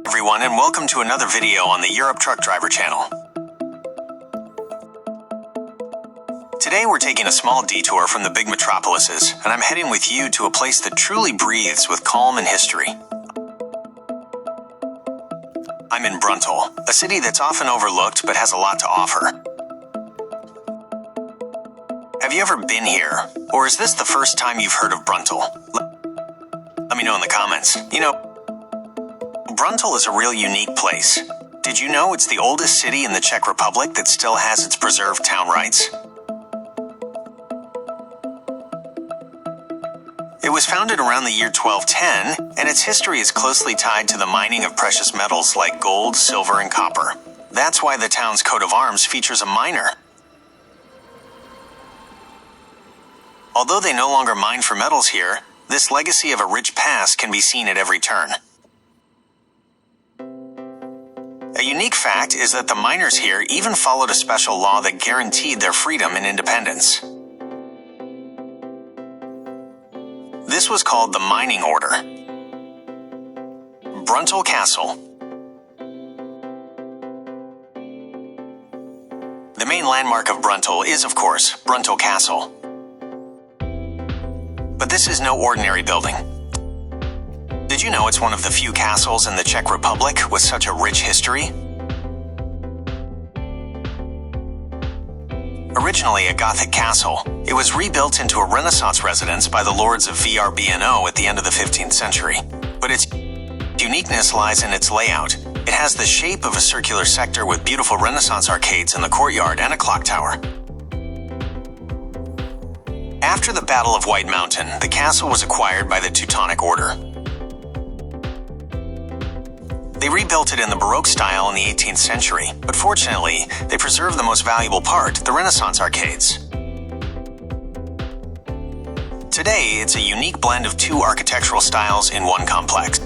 Everyone, and welcome to another video on the Europe Truck Driver channel. Today we're taking a small detour from the big metropolises, and I'm heading with you to a place that truly breathes with calm and history. I'm in Bruntal, a city that's often overlooked but has a lot to offer. Have you ever been here, or is this the first time you've heard of Bruntal? Let me know in the comments. Bruntal is a real unique place. Did you know it's the oldest city in the Czech Republic that still has its preserved town rights? It was founded around the year 1210, and its history is closely tied to the mining of precious metals like gold, silver, and copper. That's why the town's coat of arms features a miner. Although they no longer mine for metals here, this legacy of a rich past can be seen at every turn. A unique fact is that the miners here even followed a special law that guaranteed their freedom and independence. This was called the Mining Order. Bruntal Castle. The main landmark of Bruntal is, of course, Bruntal Castle. But this is no ordinary building. Did you know it's one of the few castles in the Czech Republic with such a rich history? Originally a Gothic castle, it was rebuilt into a Renaissance residence by the lords of Brno at the end of the 15th century. But its uniqueness lies in its layout. It has the shape of a circular sector with beautiful Renaissance arcades in the courtyard and a clock tower. After the Battle of White Mountain, the castle was acquired by the Teutonic Order. They rebuilt it in the Baroque style in the 18th century, but fortunately, they preserved the most valuable part, the Renaissance arcades. Today, it's a unique blend of two architectural styles in one complex.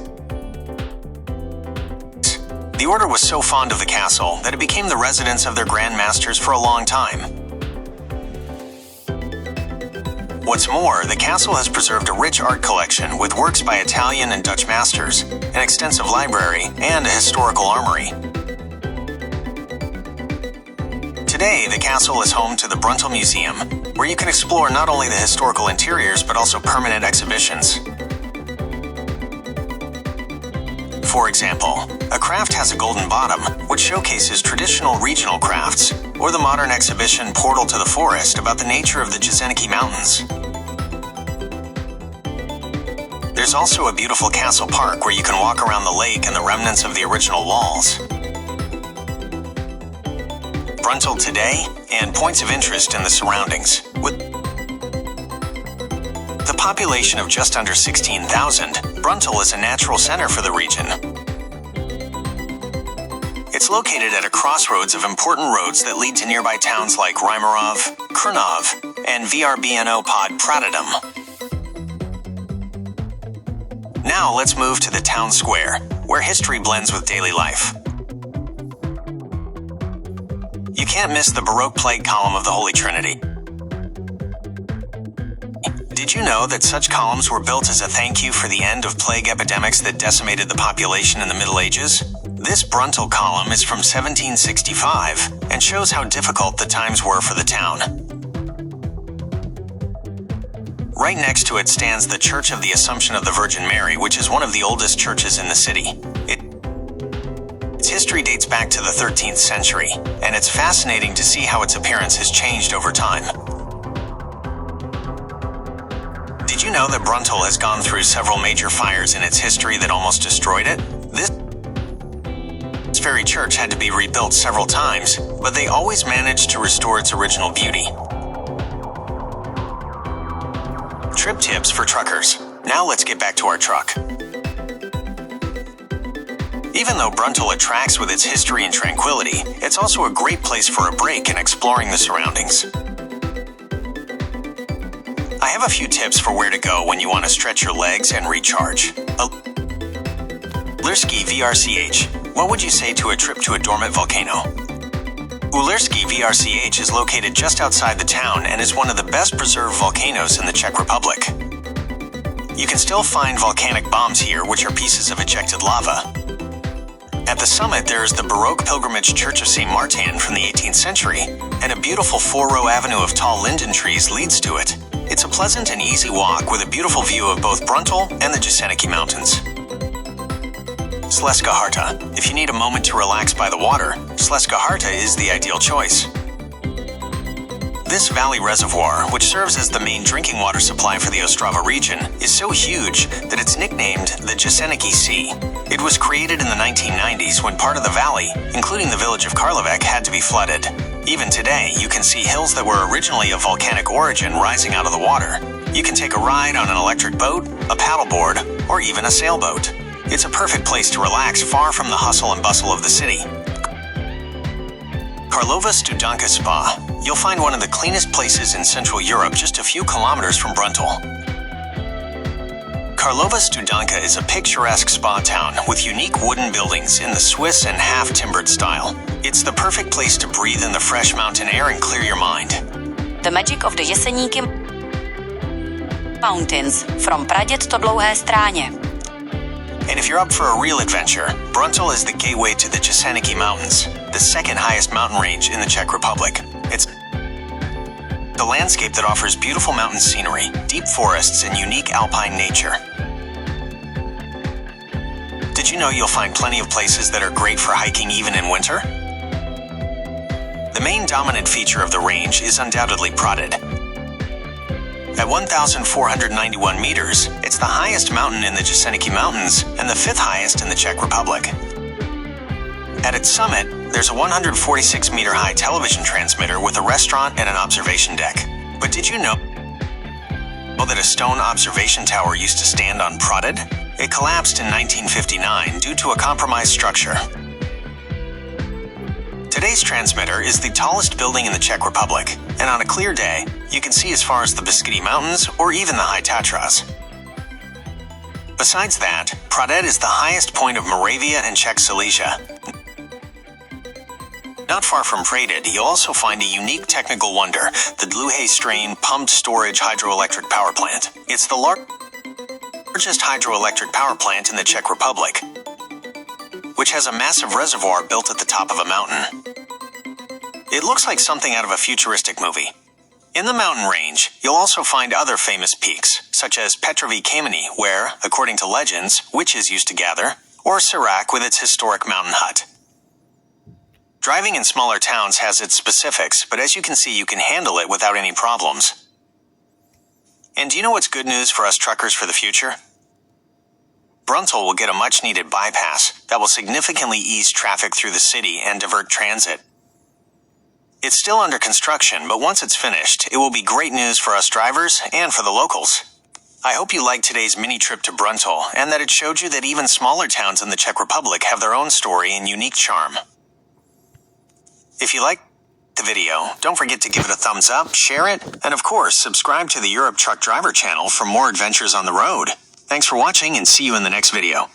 The Order was so fond of the castle that it became the residence of their Grand Masters for a long time. What's more, the castle has preserved a rich art collection with works by Italian and Dutch masters, an extensive library, and a historical armory. Today, the castle is home to the Bruntal Museum, where you can explore not only the historical interiors but also permanent exhibitions. For example, a craft has a golden bottom, which showcases traditional regional crafts, or the modern exhibition Portal to the Forest about the nature of the Jeseniky mountains. There's also a beautiful castle park where you can walk around the lake and the remnants of the original walls. Bruntal today, and points of interest in the surroundings. With the population of just under 16,000, Bruntal is a natural center for the region. It's located at a crossroads of important roads that lead to nearby towns like Rymarov, Krnov, and Brno pod Pradedom. Now let's move to the town square, where history blends with daily life. You can't miss the Baroque plague column of the Holy Trinity. Did you know that such columns were built as a thank you for the end of plague epidemics that decimated the population in the Middle Ages? This Bruntal column is from 1765 and shows how difficult the times were for the town. Right next to it stands the Church of the Assumption of the Virgin Mary, which is one of the oldest churches in the city. Its history dates back to the 13th century, and it's fascinating to see how its appearance has changed over time. Did you know that Bruntal has gone through several major fires in its history that almost destroyed it? This very church had to be rebuilt several times, but they always managed to restore its original beauty. Trip tips for truckers. Now let's get back to our truck. Even though Bruntal attracts with its history and tranquility, it's also a great place for a break and exploring the surroundings. I have a few tips for where to go when you want to stretch your legs and recharge. Ulersky VRCH. What would you say to a trip to a dormant volcano? Ulersky VRCH is located just outside the town and is one of the best preserved volcanoes in the Czech Republic. You can still find volcanic bombs here, which are pieces of ejected lava. At the summit, there is the Baroque pilgrimage Church of St. Martin from the 18th century, and a beautiful four-row avenue of tall linden trees leads to it. It's a pleasant and easy walk with a beautiful view of both Bruntal and the Jeseniky Mountains. Slezská Harta. If you need a moment to relax by the water, Slezská Harta is the ideal choice. This valley reservoir, which serves as the main drinking water supply for the Ostrava region, is so huge that it's nicknamed the Jeseniky Sea. It was created in the 1990s when part of the valley, including the village of Karlovac, had to be flooded. Even today, you can see hills that were originally of volcanic origin rising out of the water. You can take a ride on an electric boat, a paddleboard, or even a sailboat. It's a perfect place to relax far from the hustle and bustle of the city. Karlova Studenka Spa. You'll find one of the cleanest places in Central Europe just a few kilometers from Bruntal. Karlova Studenka is a picturesque spa town with unique wooden buildings in the Swiss and half-timbered style. It's the perfect place to breathe in the fresh mountain air and clear your mind. The magic of the Jeseniky Mountains, from Praděd to Dlouhé Stráně. And if you're up for a real adventure, Bruntal is the gateway to the Jeseniky Mountains, the second highest mountain range in the Czech Republic. It's a landscape that offers beautiful mountain scenery, deep forests, and unique alpine nature. Did you know you'll find plenty of places that are great for hiking even in winter? The main dominant feature of the range is undoubtedly Praděd. At 1,491 meters, it's the highest mountain in the Jeseniky Mountains and the fifth highest in the Czech Republic. At its summit, there's a 146-meter high television transmitter with a restaurant and an observation deck. But did you know that a stone observation tower used to stand on Praděd? It collapsed in 1959 due to a compromised structure. Today's transmitter is the tallest building in the Czech Republic, and on a clear day, you can see as far as the Beskidy Mountains or even the High Tatras. Besides that, Praděd is the highest point of Moravia and Czech Silesia. Not far from Praděd, you'll also find a unique technical wonder, the Dlouhé Strain Pumped Storage Hydroelectric Power Plant. It's the largest hydroelectric power plant in the Czech Republic, which has a massive reservoir built at the top of a mountain. It looks like something out of a futuristic movie. In the mountain range, you'll also find other famous peaks, such as Petrovi Kameny, where, according to legends, witches used to gather, or Sirac with its historic mountain hut. Driving in smaller towns has its specifics, but as you can see, you can handle it without any problems. And do you know what's good news for us truckers for the future? Bruntal will get a much-needed bypass that will significantly ease traffic through the city and divert transit. It's still under construction, but once it's finished, it will be great news for us drivers and for the locals. I hope you liked today's mini trip to Bruntal and that it showed you that even smaller towns in the Czech Republic have their own story and unique charm. If you liked the video, don't forget to give it a thumbs up, share it, and of course, subscribe to the Europe Truck Driver channel for more adventures on the road. Thanks for watching and see you in the next video.